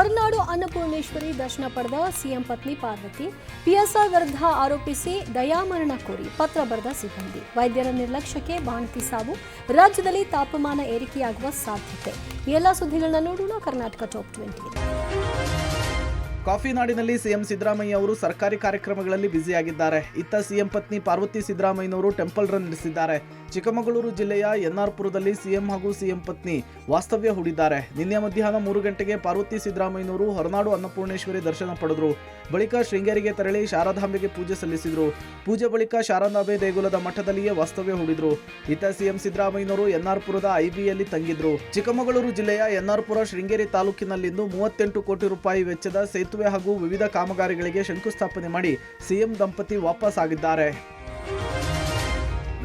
ಹೊರನಾಡು ಅನ್ನಪೂರ್ಣೇಶ್ವರಿ ದರ್ಶನ ಪಡೆದ ಸಿಎಂ ಪತ್ನಿ ಪಾರ್ವತಿ. ಪಿಎಸ್ಐ ವಿರುದ್ಧ ಆರೋಪಿಸಿ ದಯಾಮರಣ ಕೋರಿ ಪತ್ರ ಬರೆದ ಸಿಬ್ಬಂದಿ. ವೈದ್ಯರ ನಿರ್ಲಕ್ಷ್ಯಕ್ಕೆ ಬಾಣಂತಿ ಸಾವು. ರಾಜ್ಯದಲ್ಲಿ ತಾಪಮಾನ ಏರಿಕೆಯಾಗುವ ಸಾಧ್ಯತೆ. ಈ ಎಲ್ಲ ಸುದ್ದಿಗಳನ್ನ ನೋಡೋಣ ಕರ್ನಾಟಕ ಟಾಪ್ 20. ಕಾಫಿ ನಾಡಿನಲ್ಲಿ ಸಿಎಂ ಸಿದ್ದರಾಮಯ್ಯ ಅವರು ಸರ್ಕಾರಿ ಕಾರ್ಯಕ್ರಮಗಳಲ್ಲಿ ಬ್ಯುಸಿಯಾಗಿದ್ದಾರೆ. ಇತ್ತ ಸಿಎಂ ಪತ್ನಿ ಪಾರ್ವತಿ ಸಿದ್ದರಾಮಯ್ಯನವರು ಟೆಂಪಲ್ ರನ್ ನಡೆಸಿದ್ದಾರೆ. ಚಿಕ್ಕಮಗಳೂರು ಜಿಲ್ಲೆಯ ಎನ್ಆರ್ಪುರದಲ್ಲಿ ಸಿಎಂ ಹಾಗೂ ಸಿಎಂ ಪತ್ನಿ ವಾಸ್ತವ್ಯ ಹೂಡಿದ್ದಾರೆ. ನಿನ್ನೆ ಮಧ್ಯಾಹ್ನ 3 ಗಂಟೆಗೆ ಪಾರ್ವತಿ ಸಿದ್ದರಾಮಯ್ಯನವರು ಹೊರನಾಡು ಅನ್ನಪೂರ್ಣೇಶ್ವರಿ ದರ್ಶನ ಪಡೆದರು. ಬಳಿಕ ಶೃಂಗೇರಿಗೆ ತೆರಳಿ ಶಾರದಾಂಬೆಗೆ ಪೂಜೆ ಸಲ್ಲಿಸಿದರು. ಪೂಜೆ ಬಳಿಕ ಶಾರದಾಂಬೆ ದೇಗುಲದ ಮಠದಲ್ಲಿಯೇ ವಾಸ್ತವ್ಯ ಹೂಡಿದ್ರು. ಇತ್ತ ಸಿಎಂ ಸಿದ್ದರಾಮಯ್ಯನವರು ಎನ್ಆರ್ಪುರದ ಐಬಿಯಲ್ಲಿ ತಂಗಿದ್ರು. ಚಿಕ್ಕಮಗಳೂರು ಜಿಲ್ಲೆಯ ಎನ್ಆರ್ಪುರ ಶೃಂಗೇರಿ ತಾಲೂಕಿನಲ್ಲಿಂದು 38 ಕೋಟಿ ರೂಪಾಯಿ ವೆಚ್ಚದ ಸೇತುವೆ ಹಾಗೂ ವಿವಿಧ ಕಾಮಗಾರಿಗಳಿಗೆ ಶಂಕುಸ್ಥಾಪನೆ ಮಾಡಿ ಸಿಎಂ ದಂಪತಿ ವಾಪಸ್ ಆಗಿದ್ದಾರೆ.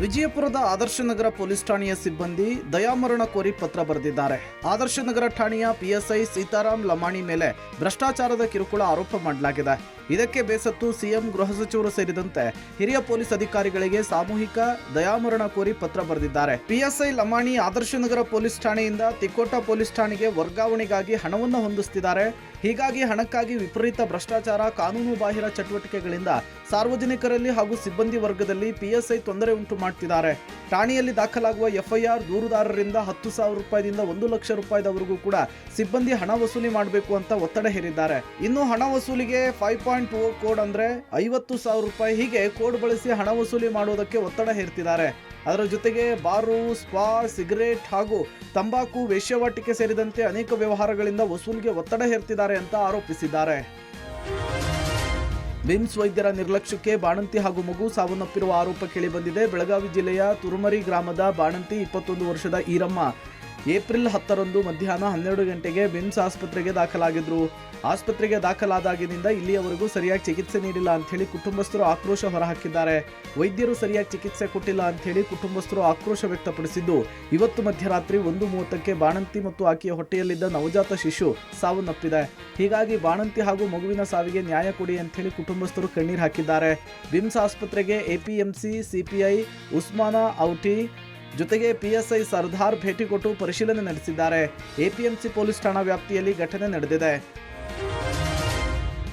ವಿಜಯಪುರದ ಆದರ್ಶನಗರ ಪೊಲೀಸ್ ಠಾಣೆಯ ಸಿಬ್ಬಂದಿ ದಯಾಮರಣ ಕೋರಿ ಪತ್ರ ಬರೆದಿದ್ದಾರೆ. ಆದರ್ಶನಗರ ಠಾಣೆಯ ಪಿಎಸ್ಐ ಸೀತಾರಾಮ್ ಲಮಾಣಿ ಮೇಲೆ ಭ್ರಷ್ಟಾಚಾರದ ಕಿರುಕುಳ ಆರೋಪ ಮಾಡಲಾಗಿದೆ. ಇದಕ್ಕೆ ಬೇಸತ್ತು ಸಿಎಂ, ಗೃಹ ಸಚಿವರು ಸೇರಿದಂತೆ ಹಿರಿಯ ಪೊಲೀಸ್ ಅಧಿಕಾರಿಗಳಿಗೆ ಸಾಮೂಹಿಕ ದಯಾಮರಣ ಕೋರಿ ಪತ್ರ ಬರೆದಿದ್ದಾರೆ. ಪಿಎಸ್ಐ ಲಮಾಣಿ ಆದರ್ಶನಗರ ಪೊಲೀಸ್ ಠಾಣೆಯಿಂದ ತಿಕೋಟ ಪೊಲೀಸ್ ಠಾಣೆಗೆ ವರ್ಗಾವಣೆಗಾಗಿ ಹಣವನ್ನು ಹೊಂದಿಸುತ್ತಿದ್ದಾರೆ. ಹೀಗಾಗಿ ಹಣಕ್ಕಾಗಿ ವಿಪರೀತ ಭ್ರಷ್ಟಾಚಾರ, ಕಾನೂನು ಬಾಹಿರ ಚಟುವಟಿಕೆಗಳಿಂದ ಸಾರ್ವಜನಿಕರಲ್ಲಿ ಹಾಗೂ ಸಿಬ್ಬಂದಿ ವರ್ಗದಲ್ಲಿ ಪಿಎಸ್ಐ ತೊಂದರೆ ಉಂಟು ಮಾಡುತ್ತಿದ್ದಾರೆ. ಠಾಣೆಯಲ್ಲಿ ದಾಖಲಾಗುವ ಎಫ್ಐಆರ್ ದೂರುದಾರರಿಂದ 10,000 ರೂಪಾಯಿದಿಂದ 1 ಲಕ್ಷ ರೂಪಾಯಿದವರೆಗೂ ಕೂಡ ಸಿಬ್ಬಂದಿ ಹಣ ವಸೂಲಿ ಮಾಡಬೇಕು ಅಂತ ಒತ್ತಡ ಹೇರಿದ್ದಾರೆ. ಇನ್ನು ಹಣ ವಸೂಲಿಗೆ 5.0 ಕೋಡ್ ಅಂದ್ರೆ 50,000 ರೂಪಾಯಿ, ಹೀಗೆ ಕೋಡ್ ಬಳಸಿ ಹಣ ವಸೂಲಿ ಮಾಡುವುದಕ್ಕೆ ಒತ್ತಡ ಹೇರ್ತಿದ್ದಾರೆ. ಅದರ ಜೊತೆಗೆ ಬಾರು, ಸ್ಪಾ, ಸಿಗರೇಟ್ ಹಾಗೂ ತಂಬಾಕು, ವೇಶ್ಯಾವಾಟಿಕೆ ಸೇರಿದಂತೆ ಅನೇಕ ವ್ಯವಹಾರಗಳಿಂದ ವಸೂಲಿಗೆ ಒತ್ತಡ ಹೇರ್ತಿದ್ದಾರೆ ಅಂತ ಆರೋಪಿಸಿದ್ದಾರೆ. ಬಿಮ್ಸ್ ವೈದ್ಯರ ನಿರ್ಲಕ್ಷ್ಯಕ್ಕೆ ಬಾಣಂತಿ ಹಾಗೂ ಮಗು ಸಾವನ್ನಪ್ಪಿರುವ ಆರೋಪ ಕೇಳಿಬಂದಿದೆ. ಬೆಳಗಾವಿ ಜಿಲ್ಲೆಯ ತುರುಮರಿ ಗ್ರಾಮದ ಬಾಣಂತಿ 21 ವರ್ಷದ ಈರಮ್ಮ ಏಪ್ರಿಲ್ 10ರಂದು ಮಧ್ಯಾಹ್ನ 12 ಗಂಟೆಗೆ ಬಿಮ್ಸ್ ಆಸ್ಪತ್ರೆಗೆ ದಾಖಲಾಗಿದ್ರು. ಆಸ್ಪತ್ರೆಗೆ ದಾಖಲಾದಾಗಿನಿಂದ ಇಲ್ಲಿಯವರೆಗೂ ಸರಿಯಾಗಿ ಚಿಕಿತ್ಸೆ ನೀಡಿಲ್ಲ ಅಂತ ಹೇಳಿ ಕುಟುಂಬಸ್ಥರು ಆಕ್ರೋಶ ಹೊರಹಾಕಿದ್ದಾರೆ. ವೈದ್ಯರು ಸರಿಯಾಗಿ ಚಿಕಿತ್ಸೆ ಕೊಟ್ಟಿಲ್ಲ ಅಂತ ಹೇಳಿ ಕುಟುಂಬಸ್ಥರು ಆಕ್ರೋಶ ವ್ಯಕ್ತಪಡಿಸಿದ್ದು, ಇವತ್ತು ಮಧ್ಯರಾತ್ರಿ 1:30ಕ್ಕೆ ಬಾಣಂತಿ ಮತ್ತು ಆಕೆಯ ಹೊಟ್ಟೆಯಲ್ಲಿದ್ದ ನವಜಾತ ಶಿಶು ಸಾವನ್ನಪ್ಪಿದೆ. ಹೀಗಾಗಿ ಬಾಣಂತಿ ಹಾಗೂ ಮಗುವಿನ ಸಾವಿಗೆ ನ್ಯಾಯ ಕೊಡಿ ಅಂತ ಹೇಳಿ ಕುಟುಂಬಸ್ಥರು ಕಣ್ಣೀರು ಹಾಕಿದ್ದಾರೆ. ಬಿಮ್ಸ್ ಆಸ್ಪತ್ರೆಗೆ ಎಪಿಎಂಸಿ, ಸಿಪಿಐ ಉಸ್ಮಾನ ಔಟಿ ಜೊತೆಗೆ ಪಿಎಸ್ಐ ಸರ್ದಾರ್ ಭೇಟಿ ಕೊಟ್ಟು ಪರಿಶೀಲನೆ ನಡೆಸಿದ್ದಾರೆ. ಎಪಿಎಂಸಿ ಪೊಲೀಸ್ ಠಾಣಾ ವ್ಯಾಪ್ತಿಯಲ್ಲಿ ಘಟನೆ ನಡೆದಿದೆ.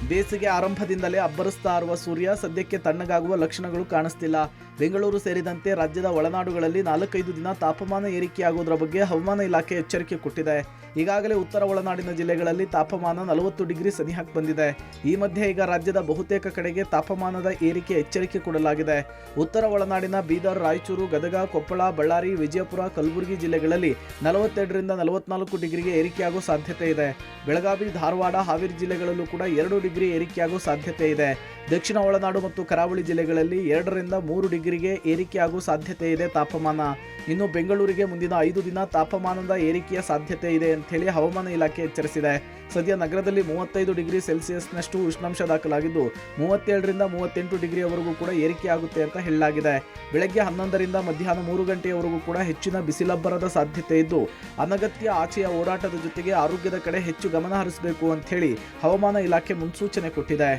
ಬೇಸಿಗೆ ಆರಂಭದಿಂದಲೇ ಅಬ್ಬರಿಸ್ತಾ ಇರುವ ಸೂರ್ಯ ಸದ್ಯಕ್ಕೆ ತಣ್ಣಗಾಗುವ ಲಕ್ಷಣಗಳು ಕಾಣಿಸ್ತಿಲ್ಲ. ಬೆಂಗಳೂರು ಸೇರಿದಂತೆ ರಾಜ್ಯದ ಒಳನಾಡುಗಳಲ್ಲಿ 4-5 ದಿನ ತಾಪಮಾನ ಏರಿಕೆಯಾಗುವುದರ ಬಗ್ಗೆ ಹವಾಮಾನ ಇಲಾಖೆ ಎಚ್ಚರಿಕೆ ಕೊಟ್ಟಿದೆ. ಈಗಾಗಲೇ ಉತ್ತರ ಒಳನಾಡಿನ ಜಿಲ್ಲೆಗಳಲ್ಲಿ ತಾಪಮಾನ 40 ಡಿಗ್ರಿ ಸನಿಹಕ್ಕೆ ಬಂದಿದೆ. ಈ ಮಧ್ಯೆ ಈಗ ರಾಜ್ಯದ ಬಹುತೇಕ ಕಡೆಗೆ ತಾಪಮಾನದ ಏರಿಕೆ ಎಚ್ಚರಿಕೆ ಕೊಡಲಾಗಿದೆ. ಉತ್ತರ ಒಳನಾಡಿನ ಬೀದರ್, ರಾಯಚೂರು, ಗದಗ, ಕೊಪ್ಪಳ, ಬಳ್ಳಾರಿ, ವಿಜಯಪುರ, ಕಲಬುರಗಿ ಜಿಲ್ಲೆಗಳಲ್ಲಿ 42ರಿಂದ 44 ಡಿಗ್ರಿಗೆ ಏರಿಕೆಯಾಗುವ ಸಾಧ್ಯತೆ ಇದೆ. ಬೆಳಗಾವಿ, ಧಾರವಾಡ, ಹಾವೇರಿ ಜಿಲ್ಲೆಗಳಲ್ಲೂ ಕೂಡ 2 ಡಿಗ್ರಿ ಏರಿಕೆಯಾಗುವ ಸಾಧ್ಯತೆ ಇದೆ. ದಕ್ಷಿಣ ಒಳನಾಡು ಮತ್ತು ಕರಾವಳಿ ಜಿಲ್ಲೆಗಳಲ್ಲಿ 2ರಿಂದ 3 ಡಿಗ್ರಿಗೆ ಏರಿಕೆಯಾಗುವ ಸಾಧ್ಯತೆ ಇದೆ ತಾಪಮಾನ. ಇನ್ನು ಬೆಂಗಳೂರಿಗೆ ಮುಂದಿನ 5 ದಿನ ತಾಪಮಾನದ ಏರಿಕೆಯ ಸಾಧ್ಯತೆ ಇದೆ ಅಂತ ಹೇಳಿ ಹವಾಮಾನ ಇಲಾಖೆ ಎಚ್ಚರಿಸಿದೆ. ಸದ್ಯ ನಗರದಲ್ಲಿ 35 ಡಿಗ್ರಿ ಸೆಲ್ಸಿಯಸ್ನಷ್ಟು ಉಷ್ಣಾಂಶ ದಾಖಲಾಗಿದ್ದು 37ರಿಂದ 38 ಡಿಗ್ರಿಯವರೆಗೂ ಕೂಡ ಏರಿಕೆಯಾಗುತ್ತೆ ಅಂತ ಹೇಳಲಾಗಿದೆ. ಬೆಳಗ್ಗೆ 11ರಿಂದ ಮಧ್ಯಾಹ್ನ 3 ಗಂಟೆಯವರೆಗೂ ಕೂಡ ಹೆಚ್ಚಿನ ಬಿಸಿಲಬ್ಬರದ ಸಾಧ್ಯತೆ ಇದ್ದು, ಅನಗತ್ಯ ಆಚೆಯ ಓಡಾಟದ ಜೊತೆಗೆ ಆರೋಗ್ಯದ ಕಡೆ ಹೆಚ್ಚು ಗಮನ ಹರಿಸಬೇಕು ಅಂತ ಹೇಳಿ ಹವಾಮಾನ ಇಲಾಖೆ ಮುನ್ಸೂಚನೆ ಕೊಟ್ಟಿದೆ.